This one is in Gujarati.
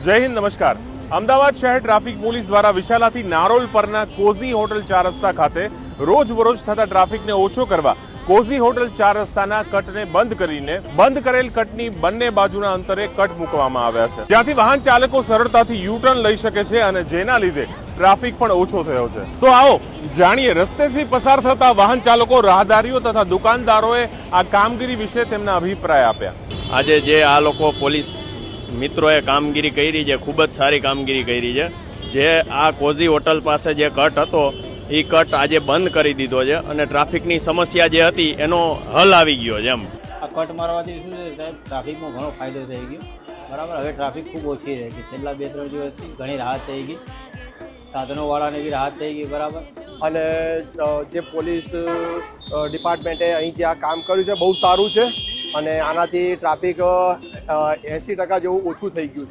જય હિન્દ, નમસ્કાર। અમદાવાદ શહેર ટ્રાફિક પોલીસ દ્વારા વિશાલાથી નારોલ પરના કોઝી હોટલ 4 રસ્તા ખાતે રોજબરોજ થતા ટ્રાફિકને ઓછો કરવા કોઝી હોટલ 4 રસ્તાના કટને બંધ કરીને બંધ કરેલ કટની બંને બાજુના અંતરે કટ મૂકવામાં આવ્યા છે, જ્યાંથી વાહન ચાલકો સરળતાથી યુ ટર્ન લઈ શકે છે અને જેના લીધે ટ્રાફિક પણ ઓછો થયો છે। તો આવો જાણીએ રસ્તેથી પસાર થતા વાહન ચાલકો, રાહદારીઓ તથા દુકાનદારોએ આ કામગીરી વિશે તેમના અભિપ્રાય આપ્યા। આજે જે આ લોકો પોલીસ મિત્રોએ કામગીરી કરી છે, ખૂબ જ સારી કામગીરી કરી છે। જે આ કોઝી હોટલ પાસે જે કટ હતો એ કટ આજે બંધ કરી દીધો છે અને ટ્રાફિકની સમસ્યા જે હતી એનો હલ આવી ગયો છે। એમ આ કટ મારવાથી શું છે સાહેબ, ટ્રાફિકમાં ઘણો ફાયદો થઈ ગયો, બરાબર। હવે ટ્રાફિક ખૂબ ઓછી રહે છે, છેલ્લા 2-3 દિવસથી ઘણી રાહત થઈ ગઈ, સાધનોવાળાને બી રાહત થઈ ગઈ, બરાબર। અને જે પોલીસ ડિપાર્ટમેન્ટે અહીં જે આ કામ કર્યું છે બહુ સારું છે અને આનાથી ટ્રાફિક 80% જેવું ઓછું થઈ ગયું છે।